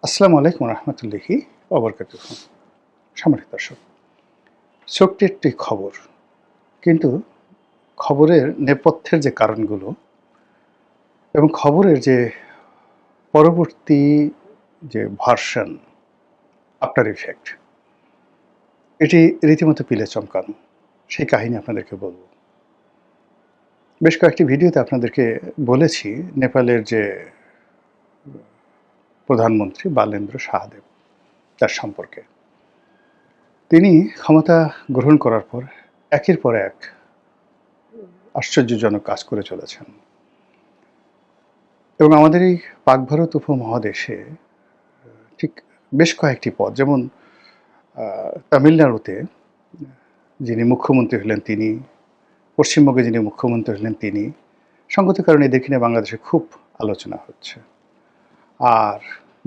আসসালামু আলাইকুম রহমতুল্লাহি ওবরকাতুহু। সম্মানিত দর্শক, ছোট্ট একটি খবর, কিন্তু খবরের নেপথ্যের যে কারণগুলো এবং খবরের যে পরবর্তী যে ভার্সন, আফটার ইফেক্ট, এটি রীতিমতো পিলে চমকানো। সেই কাহিনী আপনাদেরকে বলব। বেশ কয়েকটি ভিডিওতে আপনাদেরকে বলেছি নেপালের যে প্রধানমন্ত্রী বালেন্দ্র শাহদেব, তার সম্পর্কে। তিনি ক্ষমতা গ্রহণ করার পর একের পর এক আশ্চর্যজনক কাজ করে চলেছেন এবং আমাদের এই পাক ভারত উপমহাদেশে ঠিক বেশ কয়েকটি পদ, যেমন তামিলনাড়ুতে যিনি মুখ্যমন্ত্রী হলেন তিনি, পশ্চিমবঙ্গে যিনি মুখ্যমন্ত্রী হলেন তিনি, সঙ্গত কারণে এদেরকে নিয়ে বাংলাদেশে খুব আলোচনা হচ্ছে। আর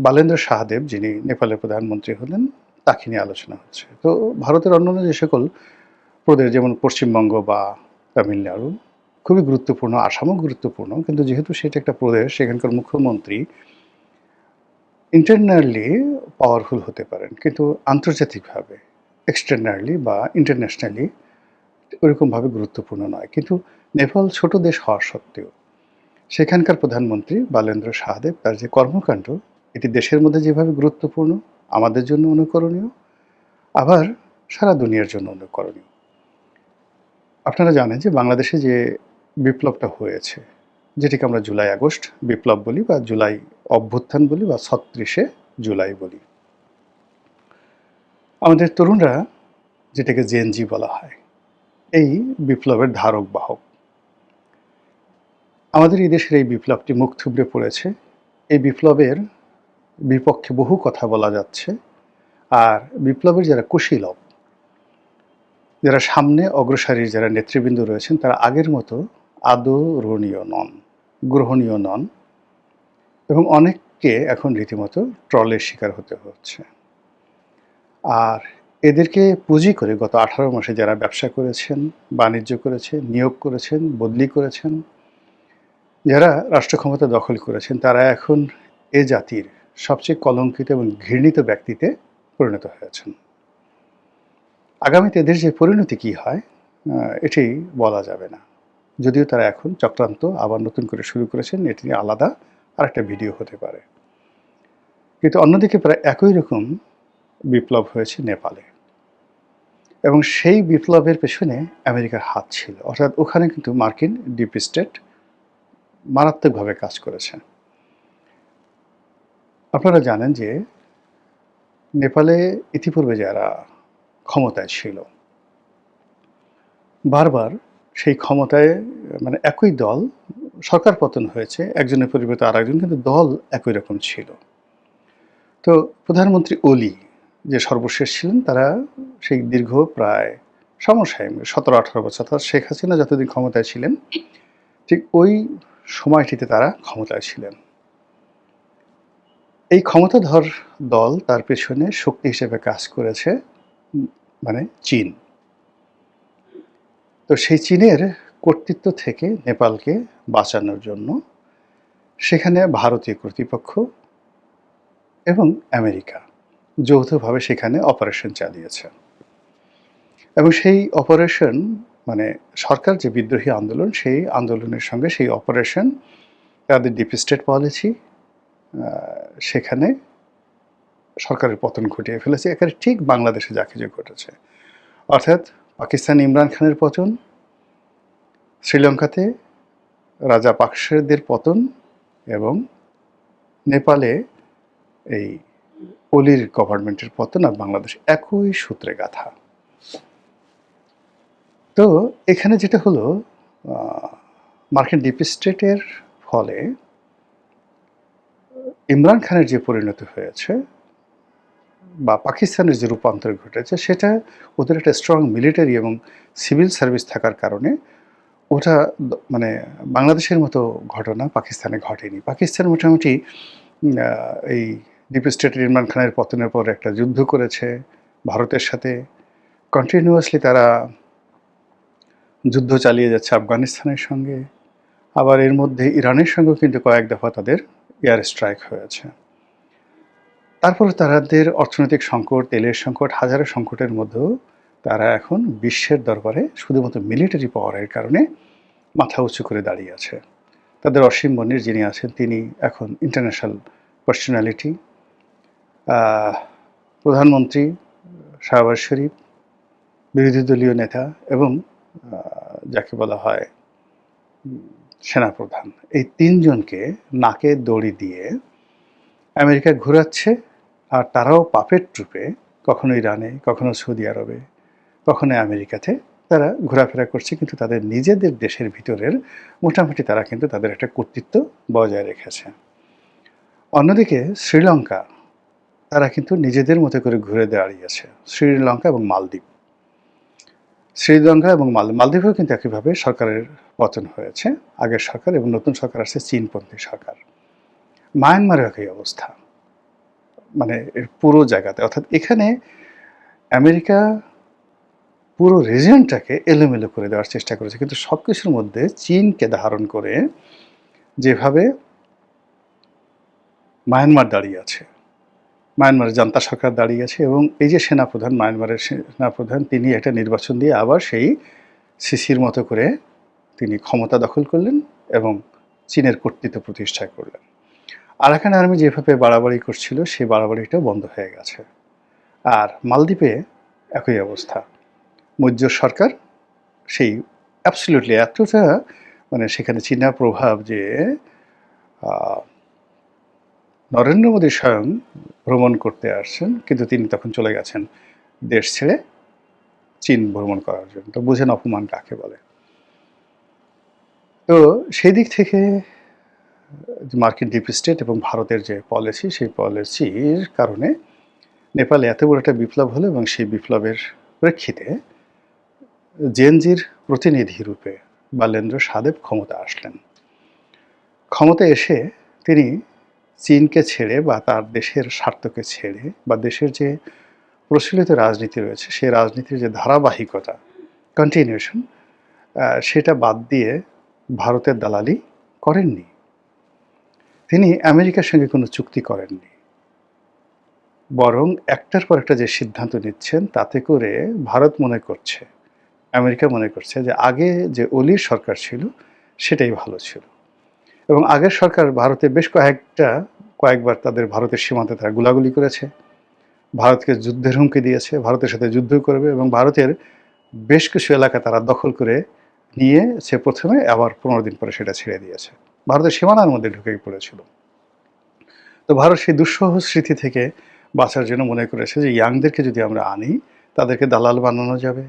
বালেন্দ্র শাহদেব যিনি নেপালের প্রধানমন্ত্রী হলেন, তাকে নিয়ে আলোচনা হচ্ছে। তো ভারতের অন্যান্য যে সকল প্রদেশ, যেমন পশ্চিমবঙ্গ বা তামিলনাড়ু, খুবই গুরুত্বপূর্ণ, আসামও গুরুত্বপূর্ণ, কিন্তু যেহেতু সেটা একটা প্রদেশ, সেখানকার মুখ্যমন্ত্রী ইন্টারনালি পাওয়ারফুল হতে পারেন, কিন্তু আন্তর্জাতিকভাবে এক্সটার্নালি বা ইন্টারন্যাশনালি ওরকমভাবে গুরুত্বপূর্ণ নয়। কিন্তু নেপাল ছোট দেশ হওয়া সত্ত্বেও সেখানকার প্রধানমন্ত্রী বালেন্দ্র শাহদেব, তার যে কর্মকাণ্ড, এটি দেশের মধ্যে যেভাবে গুরুত্বপূর্ণ, আমাদের জন্য অনুকরণীয়, আবার সারা দুনিয়ার জন্য অনুকরণীয়। আপনারা জানেন যে বাংলাদেশে যে বিপ্লবটা হয়েছে, যেটিকে আমরা জুলাই আগস্ট বিপ্লব বলি বা জুলাই অভ্যুত্থান বলি বা ৩৬শে জুলাই বলি, আমাদের তরুণরা যেটাকে জেনজি বলা হয়, এই বিপ্লবের ধারক বাহক। আমাদের এই দেশের এই বিপ্লবটি মুখ থুবড়ে পড়েছে। এই বিপ্লবের বিপক্ষে বহু কথা বলা যাচ্ছে, আর বিপ্লবের যারা কুশীলব, যারা সামনে অগ্রসারীর যারা নেতৃবৃন্দ রয়েছেন, তারা আগের মতো আদরণীয় নন, গ্রহণীয় নন, এবং অনেককে এখন রীতিমতো ট্রলের শিকার হতে হচ্ছে। আর এদেরকে পুঁজি করে গত 18 মাসে যারা ব্যবসা করেছেন, বাণিজ্য করেছেন, নিয়োগ করেছেন, বদলি করেছেন, যারা রাষ্ট্র ক্ষমতা দখল করেছেন, তারা এখন এ জাতির সবচেয়ে কলঙ্কিত এবং ঘৃণিত ব্যক্তিতে পরিণত হয়েছেন। আগামীতে এদের যে পরিণতি কী হয়, এটি বলা যাবে না। যদিও তারা এখন চক্রান্ত আবার নতুন করে শুরু করেছেন, এটি নিয়ে আলাদা আরেকটা ভিডিও হতে পারে। কিন্তু অন্যদিকে প্রায় একই রকম বিপ্লব হয়েছে নেপালে, এবং সেই বিপ্লবের পেছনে আমেরিকার হাত ছিল। অর্থাৎ ওখানে কিন্তু মার্কিন ডিপ স্টেট মারাত্মকভাবে কাজ করেছে। আপনারা জানেন যে নেপালে ইতিপূর্বে যারা ক্ষমতায় ছিল, বারবার সেই ক্ষমতায়, মানে একই দল, সরকার পতন হয়েছে, একজনের পরিবর্তে আরেকজন, কিন্তু দল একই রকম ছিল। তো প্রধানমন্ত্রী ওলি যে সর্বশেষ ছিলেন, তারা সেই দীর্ঘ প্রায় সমসাময়িক 17-18 বছর, অর্থাৎ শেখ হাসিনা যতদিন ক্ষমতায় ছিলেন ঠিক ওই সময়টিতে তারা ক্ষমতায় ছিলেন। এই ক্ষমতাধর দল, তার পেছনে শক্তি হিসেবে কাজ করেছে মানে চীন। তো সেই চীনের কর্তৃত্ব থেকে নেপালকে বাঁচানোর জন্য সেখানে ভারতীয় কর্তৃপক্ষ এবং আমেরিকা যৌথভাবে সেখানে অপারেশন চালিয়েছে, এবং সেই অপারেশন, মানে সরকার যে বিদ্রোহী আন্দোলন, সেই আন্দোলনের সঙ্গে সেই অপারেশন, তাদের ডিপ স্টেট পলিসি, সেখানে সরকারের পতন ঘটিয়ে ফেলেছে। এখানে ঠিক বাংলাদেশে যা কিছু ঘটেছে, অর্থাৎ পাকিস্তান ইমরান খানের পতন, শ্রীলঙ্কাতে রাজা পাকসেদের পতন, এবং নেপালে এই অলির গভর্নমেন্টের পতন, আর বাংলাদেশ একই সূত্রে গাঁথা। তো এখানে যেটা হলো, মার্কিন ডিপ স্টেটের ফলে ইমরান খানের যে পরিণতি হয়েছে বা পাকিস্তানের যে রূপান্তর ঘটেছে, সেটা ওদের একটা স্ট্রং মিলিটারি এবং সিভিল সার্ভিস থাকার কারণে ওটা মানে বাংলাদেশের মতো ঘটনা পাকিস্তানে ঘটেনি। পাকিস্তান মোটামুটি এই ডিপ স্টেটের ইমরান খানের পতনের পর একটা যুদ্ধ করেছে ভারতের সাথে, কন্টিনিউয়াসলি তারা যুদ্ধ চালিয়ে যাচ্ছে আফগানিস্তানের সঙ্গে, আবার এর মধ্যে ইরানের সঙ্গেও কিন্তু কয়েক দফা তাদের এয়ার স্ট্রাইক হয়েছে। তারপরে তাদের অর্থনৈতিক সংকট, তেলের সংকট, হাজারো সংকটের মধ্যেও তারা এখন বিশ্বের দরবারে শুধুমাত্র মিলিটারি পাওয়ারের কারণে মাথা উঁচু করে দাঁড়িয়ে আছে। তাদের অসীম মনির যিনি আছেন তিনি এখন ইন্টারন্যাশনাল পার্সোনালিটি, প্রধানমন্ত্রী শাহবাজ শরীফ, বিরোধী দলীয় নেতা এবং যাকে বলা হয় সেনাপ্রধান, এই তিনজনকে নাকে দড়ি দিয়ে আমেরিকা ঘোরাচ্ছে। আর তারাও পাপেট ট্রুপে কখনো ইরানে, কখনো সৌদি আরবে, কখনো আমেরিকাতে তারা ঘোরাফেরা করছে, কিন্তু তাদের নিজেদের দেশের ভিতরের মোটামুটি তারা কিন্তু তাদের একটা কর্তৃত্ব বজায় রেখেছে। অন্যদিকে শ্রীলঙ্কা, তারা কিন্তু নিজেদের মতো করে ঘুরে দাঁড়িয়েছে। শ্রীলঙ্কা এবং মালদ্বীপ, শ্রীলঙ্কা এবং মালদ্বীপেও কিন্তু একইভাবে সরকারের পতন হয়েছে। আগের সরকার এবং নতুন সরকার আসছে চীনপন্থী সরকার। মায়ানমারের একই অবস্থা, মানে এর পুরো জায়গাতে, অর্থাৎ এখানে আমেরিকা পুরো রিজিয়নটাকে এলোমেলো করে দেওয়ার চেষ্টা করেছে, কিন্তু সব কিছুর মধ্যে চীনকে ধারণ করে যেভাবে মায়ানমার দাঁড়িয়ে আছে, মায়ানমারের জান্তা সরকার দাঁড়িয়ে আছে, এবং এই যে সেনাপ্রধান, মায়ানমারের সেনাপ্রধান, তিনি একটা নির্বাচন দিয়ে আবার সেই সিসির মতো করে তিনি ক্ষমতা দখল করলেন এবং চীনের কর্তৃত্ব প্রতিষ্ঠা করলেন। আরাকান আর্মি যেভাবে বাড়াবাড়ি করছিল সেই বাড়াবাড়িটা বন্ধ হয়ে গেছে। আর মালদ্বীপে একই অবস্থা, মৈত্র সরকার সেই অ্যাবসলিউটলি এতটা, মানে সেখানে চীনা প্রভাব যে নরেন্দ্র মোদী স্বয়ং ভ্রমণ করতে আসছেন, কিন্তু তিনি তখন চলে গেছেন দেশ ছেড়ে চীন ভ্রমণ করার জন্য। তো বুঝেন অপমান কাকে বলে। তো সেই দিক থেকে মার্কিন ডিপ স্টেট এবং ভারতের যে পলিসি, সেই পলিসির কারণে নেপালে এত বড় একটা বিপ্লব হলো, এবং সেই বিপ্লবের প্রেক্ষিতে জেনজির প্রতিনিধি রূপে বালেন্দ্র সাদেব ক্ষমতা আসলেন। ক্ষমতা এসে তিনি চীনকে ছেড়ে বা তার দেশের স্বার্থকে ছেড়ে বা দেশের যে প্রচলিত রাজনীতি রয়েছে সেই রাজনীতির যে ধারাবাহিকতা, কন্টিনিউশন, সেটা বাদ দিয়ে ভারতের দালালি করেননি। তিনি আমেরিকার সঙ্গে কোনো চুক্তি করেননি, বরং একটার পর একটা যে সিদ্ধান্ত নিচ্ছেন তাতে করে ভারত মনে করছে, আমেরিকা মনে করছে যে আগে যে অলির সরকার ছিল সেটাই ভালো ছিল। এবং আগের সরকার ভারতে বেশ কয়েকবার তাদের ভারতের সীমান্তে তারা গুলাগুলি করেছে, ভারতকে যুদ্ধের হুমকি দিয়েছে, ভারতের সাথে যুদ্ধ করবে, এবং ভারতের বেশ কিছু এলাকা তারা দখল করে নিয়ে সে প্রথমে আবার 15 দিন পরে সেটা ছেড়ে দিয়েছে, ভারতের সীমানার মধ্যে ঢুকে পড়েছিল। তো ভারত সেই দুঃসহ স্মৃতি থেকে বাঁচার জন্য মনে করেছে যে ইয়াংদেরকে যদি আমরা আনি, তাদেরকে দালাল বানানো যাবে,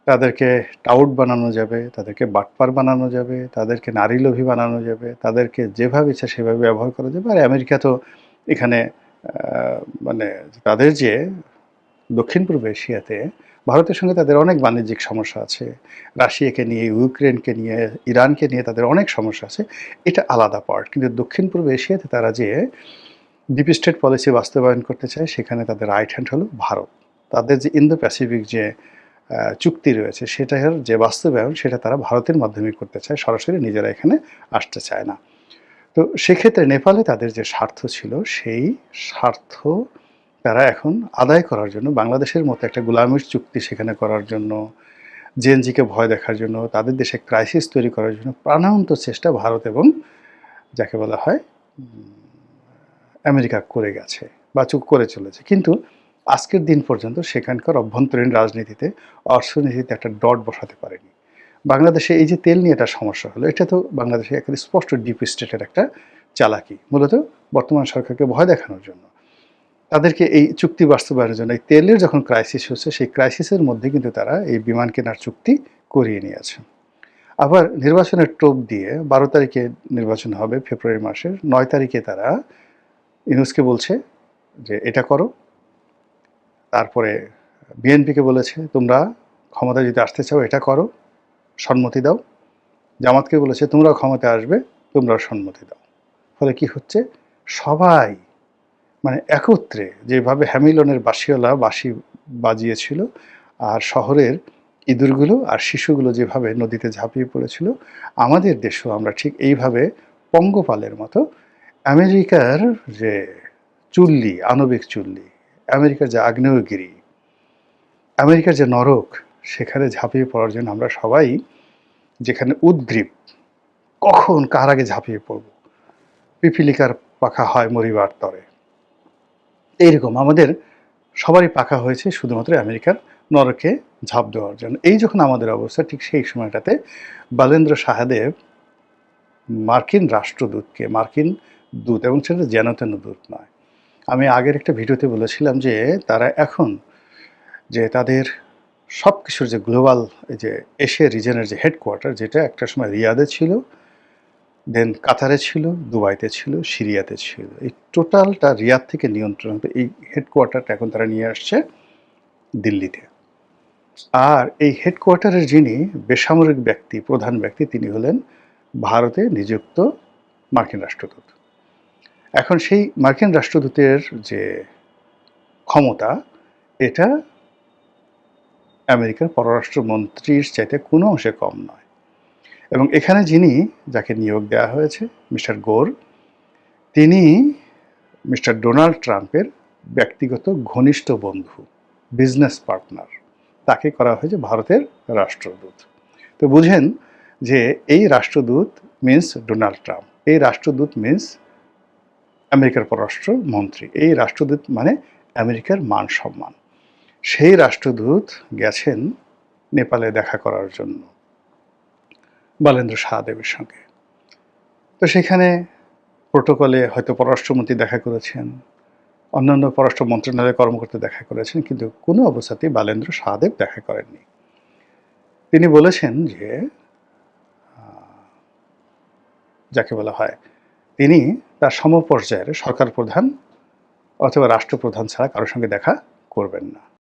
তাদেরকে টাউট বানানো যাবে, তাদেরকে বাটপার বানানো যাবে, তাদেরকে নারী লোভী বানানো যাবে, তাদেরকে যেভাবে ইচ্ছা সেভাবে ব্যবহার করা যাবে। আর আমেরিকা তো এখানে মানে তাদের যে দক্ষিণ পূর্ব এশিয়াতে ভারতের সঙ্গে তাদের অনেক বাণিজ্যিক সমস্যা আছে, রাশিয়াকে নিয়ে, ইউক্রেনকে নিয়ে, ইরানকে নিয়ে তাদের অনেক সমস্যা আছে, এটা আলাদা পার্ট। কিন্তু দক্ষিণ পূর্ব এশিয়াতে তারা যে ডিপ স্টেট পলিসি বাস্তবায়ন করতে চায় সেখানে তাদের রাইট হ্যান্ড হলো ভারত। তাদের যে ইন্দো প্যাসিফিক যে চুক্তি রয়েছে সেটার যে বাস্তবায়ন সেটা তারা ভারতের মাধ্যমে করতে চায়, সরাসরি নিজেরা এখানে আসতে চায় না। তো সেক্ষেত্রে নেপালে তাদের যে স্বার্থ ছিল সেই স্বার্থ তারা এখন আদায় করার জন্য বাংলাদেশের মতো একটা গোলামির চুক্তি সেখানে করার জন্য, জেএনজিকে ভয় দেখার জন্য, তাদের দেশে ক্রাইসিস তৈরি করার জন্য প্রাণান্ত চেষ্টা ভারত এবং যাকে বলা হয় আমেরিকা করে গেছে বা করে চলেছে। কিন্তু আজকের দিন পর্যন্ত সেখানকার অভ্যন্তরীণ রাজনীতিতে, অর্থনীতিতে একটা ডট বসাতে পারেনি। বাংলাদেশে এই যে তেল নিয়ে একটা সমস্যা হলো, এটা তো বাংলাদেশে একেবারে স্পষ্ট ডিপ স্টেটের একটা চালাকি, মূলত বর্তমান সরকারকে ভয় দেখানোর জন্য, তাদেরকে এই চুক্তি বাস্তবায়নের জন্য। এই তেলের যখন ক্রাইসিস হচ্ছে সেই ক্রাইসিসের মধ্যে কিন্তু তারা এই বিমান কেনার চুক্তি করিয়ে নিয়েছে। আবার নির্বাচনের টোপ দিয়ে 12 তারিখে নির্বাচন হবে ফেব্রুয়ারি মাসের, 9 তারিখে তারা ইউনূসকে বলছে যে এটা করো, তারপরে বিএনপিকে বলেছে তোমরা ক্ষমতা যদি আসতে চাও এটা করো, সম্মতি দাও, জামাতকে বলেছে তোমরাও ক্ষমতায় আসবে, তোমরাও সম্মতি দাও। ফলে কি হচ্ছে, সবাই মানে একত্রে যেভাবে হ্যামিলনের বাঁশিওয়ালা বাঁশি বাজিয়েছিল আর শহরের ইঁদুরগুলো আর শিশুগুলো যেভাবে নদীতে ঝাঁপিয়ে পড়েছিল, আমাদের দেশেও আমরা ঠিক এইভাবে পঙ্গপালের মতো আমেরিকার যে চুল্লি, আণবিক চুল্লি, আমেরিকার যে আগ্নেয়গিরি, আমেরিকার যে নরক, সেখানে ঝাঁপিয়ে পড়ার জন্য আমরা সবাই যেখানে উদগ্রীব, কখন কার আগে ঝাঁপিয়ে পড়ব, পিপীলিকার পাখা হয় মরিবার তরে, এইরকম আমাদের সবারই পাখা হয়েছে শুধুমাত্র আমেরিকার নরকে ঝাঁপ দেওয়ার জন্য। এই যখন আমাদের অবস্থা, ঠিক সেই সময়টাতে বালেন্দ্র সাহাদেব মার্কিন রাষ্ট্রদূতকে, মার্কিন দূত, এবং সেটা যেন তেন দূত নয়, আমি আগের একটা ভিডিওতে বলেছিলাম যে তারা এখন যে তাদের সব কিছুর যে গ্লোবাল, এই যে এশিয়া রিজনের যে হেডকোয়ার্টার, যেটা একটা সময় রিয়াদে ছিল, দেন কাতারে ছিল, দুবাইতে ছিল, সিরিয়াতে ছিল, এই টোটালটা রিয়াদ থেকে নিয়ন্ত্রণ, এই হেডকোয়ার্টারটা এখন তারা নিয়ে আসছে দিল্লিতে। আর এই হেডকোয়ার্টারের যিনি বেসামরিক ব্যক্তি, প্রধান ব্যক্তি, তিনি হলেন ভারতে নিযুক্ত মার্কিন রাষ্ট্রদূত। এখন সেই মার্কিন রাষ্ট্রদূতের যে ক্ষমতা, এটা আমেরিকার পররাষ্ট্রমন্ত্রীর চাইতে কোনো অংশে কম নয়। এবং এখানে যিনি, যাকে নিয়োগ দেওয়া হয়েছে, মিস্টার গোর, তিনি মিস্টার ডোনাল্ড ট্রাম্পের ব্যক্তিগত ঘনিষ্ঠ বন্ধু, বিজনেস পার্টনার, তাকে করা হয়েছে ভারতের রাষ্ট্রদূত। তো বুঝেন যে এই রাষ্ট্রদূত মিন্স ডোনাল্ড ট্রাম্প, এই রাষ্ট্রদূত মিন্স আমেরিকার পররাষ্ট্রমন্ত্রী, এই রাষ্ট্রদূত মানে আমেরিকার মান সম্মান। সেই রাষ্ট্রদূত গেছেন নেপালে দেখা করার জন্য বালেন্দ্র সাহাদেবের সঙ্গে। তো সেখানে প্রোটোকলে হয়তো পররাষ্ট্রমন্ত্রী দেখা করেছেন, অন্যান্য পররাষ্ট্র মন্ত্রণালয়ের কর্মকর্তা দেখা করেছেন, কিন্তু কোনো অবস্থাতেই বালেন্দ্র সাহাদেব দেখা করেননি। তিনি বলেছেন যে যাকে বলা হয়, তিনি তার সমপর্যায়ের সরকার প্রধান অথবা রাষ্ট্রপ্রধান ছাড়া কারোর সঙ্গে দেখা করবেন না।